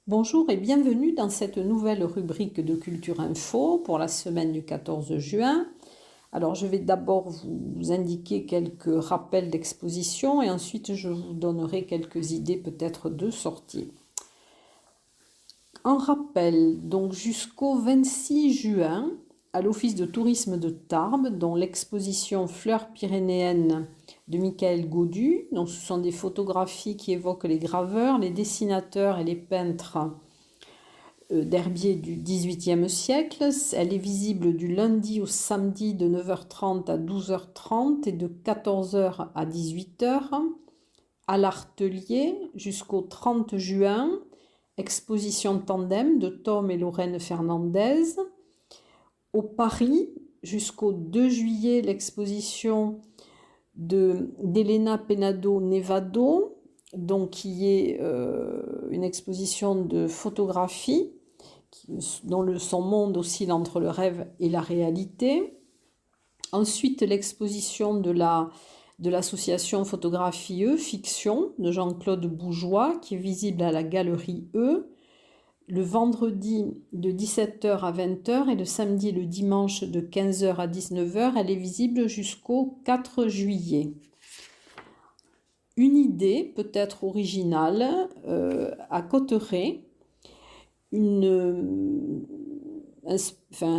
Bonjour et bienvenue dans cette nouvelle rubrique de Culture Info pour la semaine du 14 juin. Alors je vais d'abord vous indiquer quelques rappels d'exposition et ensuite je vous donnerai quelques idées peut-être de sortie. En rappel, donc jusqu'au 26 juin, à l'Office de tourisme de Tarbes, dont l'exposition Fleurs pyrénéennes de Michael Gaudu. Donc, ce sont des photographies qui évoquent les graveurs, les dessinateurs et les peintres d'herbiers du XVIIIe siècle. Elle est visible du lundi au samedi de 9h30 à 12h30 et de 14h à 18h. À l'Artelier jusqu'au 30 juin, exposition tandem de Tom et Lorraine Fernandez. Au Paris, jusqu'au 2 juillet, l'exposition d'Elena Penado Nevado, donc qui est une exposition de photographie dont son monde oscille entre le rêve et la réalité. Ensuite, l'exposition de l'association Photographie E, Fiction, de Jean-Claude Bougeois, qui est visible à la galerie E, le vendredi de 17h à 20h et le samedi et le dimanche de 15h à 19h. Elle est visible jusqu'au 4 juillet. Une idée peut-être originale, à Cotteret, un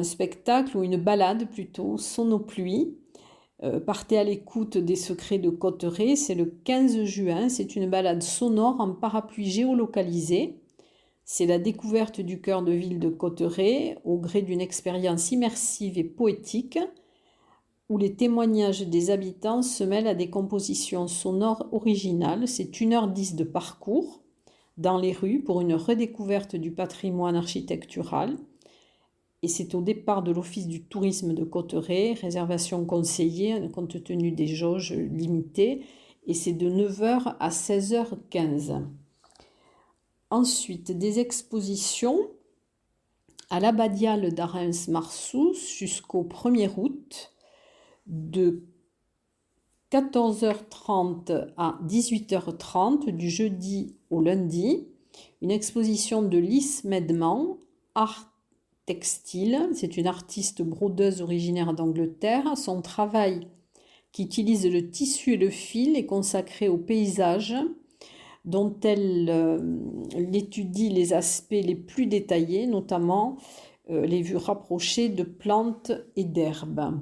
spectacle ou une balade plutôt, Sonopluie. Partez à l'écoute des secrets de Cotteret, c'est le 15 juin, c'est une balade sonore en parapluie géolocalisé. C'est la découverte du cœur de ville de Cotteret au gré d'une expérience immersive et poétique où les témoignages des habitants se mêlent à des compositions sonores originales. C'est 1h10 de parcours dans les rues pour une redécouverte du patrimoine architectural. Et c'est au départ de l'Office du tourisme de Cotteret, réservation conseillée compte tenu des jauges limitées, et c'est de 9h à 16h15. Ensuite, des expositions à l'abbatiale d'Arens-Marsous jusqu'au 1er août, de 14h30 à 18h30, du jeudi au lundi. Une exposition de Lys Medman, art textile. C'est une artiste brodeuse originaire d'Angleterre. Son travail, qui utilise le tissu et le fil, est consacré au paysage, dont elle étudie les aspects les plus détaillés, notamment les vues rapprochées de plantes et d'herbes.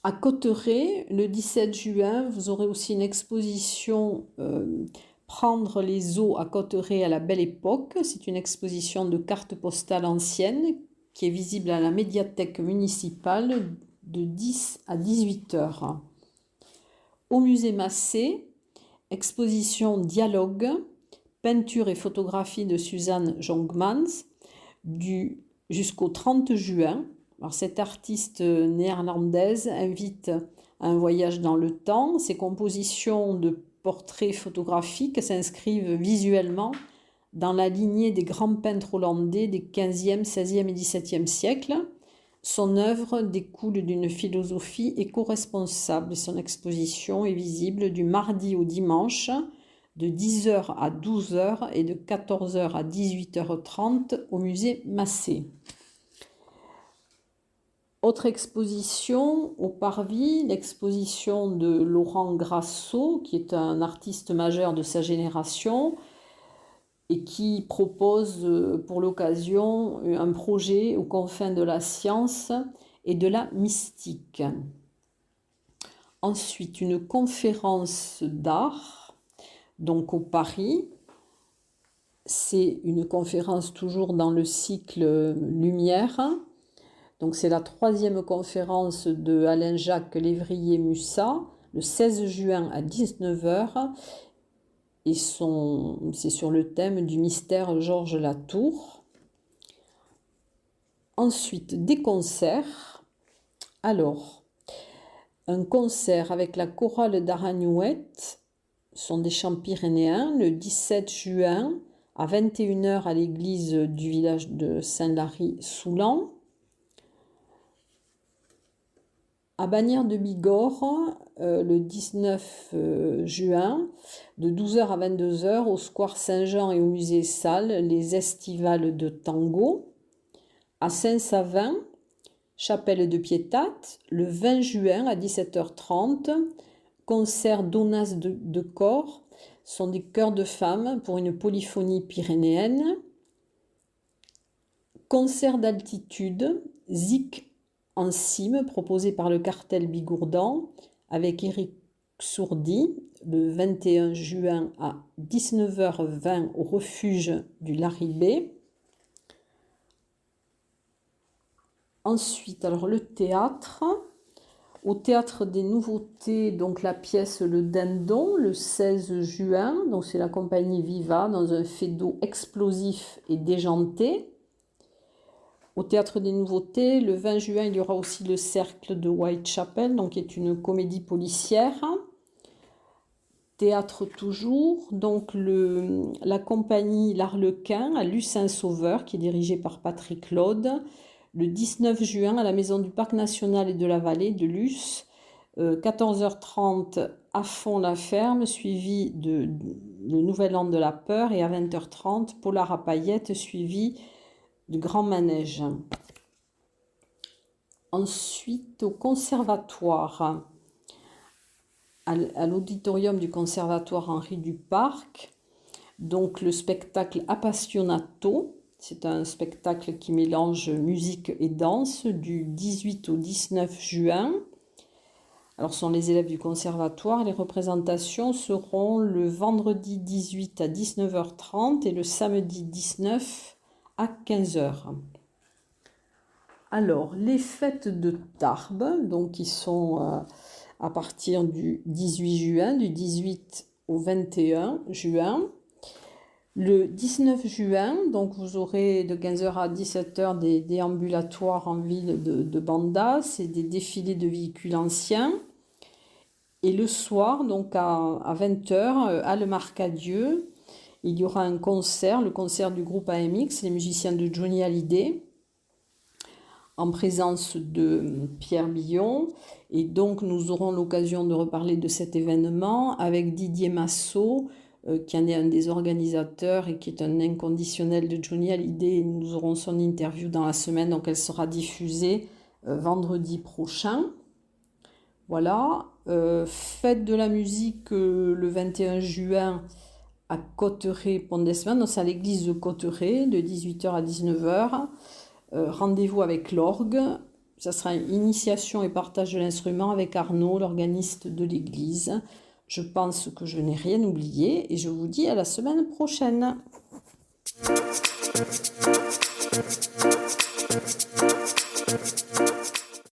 À Cotteret, le 17 juin, vous aurez aussi une exposition Prendre les eaux à Cotteret à la belle époque. C'est une exposition de cartes postales anciennes qui est visible à la médiathèque municipale de 10 à 18h. Au musée Massé, exposition Dialogue, peinture et photographie de Suzanne Jongmans jusqu'au 30 juin. Alors, cette artiste néerlandaise invite à un voyage dans le temps. Ses compositions de portraits photographiques s'inscrivent visuellement dans la lignée des grands peintres hollandais des 15e, 16e et 17e siècles. Son œuvre découle d'une philosophie éco-responsable et son exposition est visible du mardi au dimanche de 10h à 12h et de 14h à 18h30 au musée Massé. Autre exposition au Parvis, l'exposition de Laurent Grasso, qui est un artiste majeur de sa génération et qui propose pour l'occasion un projet aux confins de la science et de la mystique. Ensuite, une conférence d'art, donc au Paris. C'est une conférence toujours dans le cycle Lumière. Donc c'est la 3e conférence de Alain-Jacques Lévrier-Mussat, le 16 juin à 19h. Et c'est sur le thème du mystère Georges Latour. Ensuite, des concerts. Alors, un concert avec la chorale d'Aragnouette, sont des chants pyrénéens, le 17 juin à 21h à l'église du village de Saint-Lary-Soulan. À Bagnères de Bigorre, le 19 juin, de 12 h à 22 h, au Square Saint-Jean et au Musée Salles, les Estivales de Tango. À Saint-Savin, Chapelle de Piétate, le 20 juin à 17 h 30, concert d'Onas de Corps, sont des chœurs de femmes pour une polyphonie pyrénéenne. Concert d'altitude, Zik en cime, proposé par le cartel Bigourdan, avec Éric Sourdi, le 21 juin à 19 h 20 au refuge du Larribé. Ensuite, alors le théâtre. Au Théâtre des Nouveautés, donc la pièce Le Dindon, le 16 juin. Donc c'est la compagnie Viva dans un fado explosif et déjanté. Au Théâtre des Nouveautés, le 20 juin, il y aura aussi le Cercle de Whitechapel, donc qui est une comédie policière. Théâtre toujours, donc la compagnie L'Arlequin à Lucin-Sauveur, qui est dirigée par Patrick Claude, le 19 juin à la Maison du Parc National et de la Vallée de Luce, 14 h 30 à Fond la Ferme, suivi de Le Nouvel An de la Peur, et à 20 h 30 Polar à paillettes, suivi du Grand Manège. Ensuite, au conservatoire, à l'auditorium du conservatoire Henri Duparc, donc le spectacle Appassionato, c'est un spectacle qui mélange musique et danse du 18 au 19 juin. Alors, ce sont les élèves du conservatoire. Les représentations seront le vendredi 18 à 19 h 30 et le samedi 19 à 15 h. Alors, les fêtes de Tarbes, donc qui sont à partir du 18 juin, du 18 au 21 juin. Le 19 juin, donc vous aurez de 15 h à 17 h des déambulatoires en ville de Banda, c'est des défilés de véhicules anciens. Et le soir, donc à 20 h, à Le Marcadieu, il y aura un concert, le concert du groupe AMX, les musiciens de Johnny Hallyday, en présence de Pierre Billon. Et donc nous aurons l'occasion de reparler de cet événement avec Didier Massot, qui en est un des organisateurs et qui est un inconditionnel de Johnny Hallyday. Nous aurons son interview dans la semaine, donc elle sera diffusée vendredi prochain. Voilà, fête de la musique le 21 juin à Cotteret-Pont-d'Esmin, donc c'est à l'église de Cotteret, de 18 h à 19 h. Rendez-vous avec l'orgue. Ça sera une initiation et partage de l'instrument avec Arnaud, l'organiste de l'église. Je pense que je n'ai rien oublié et je vous dis à la semaine prochaine.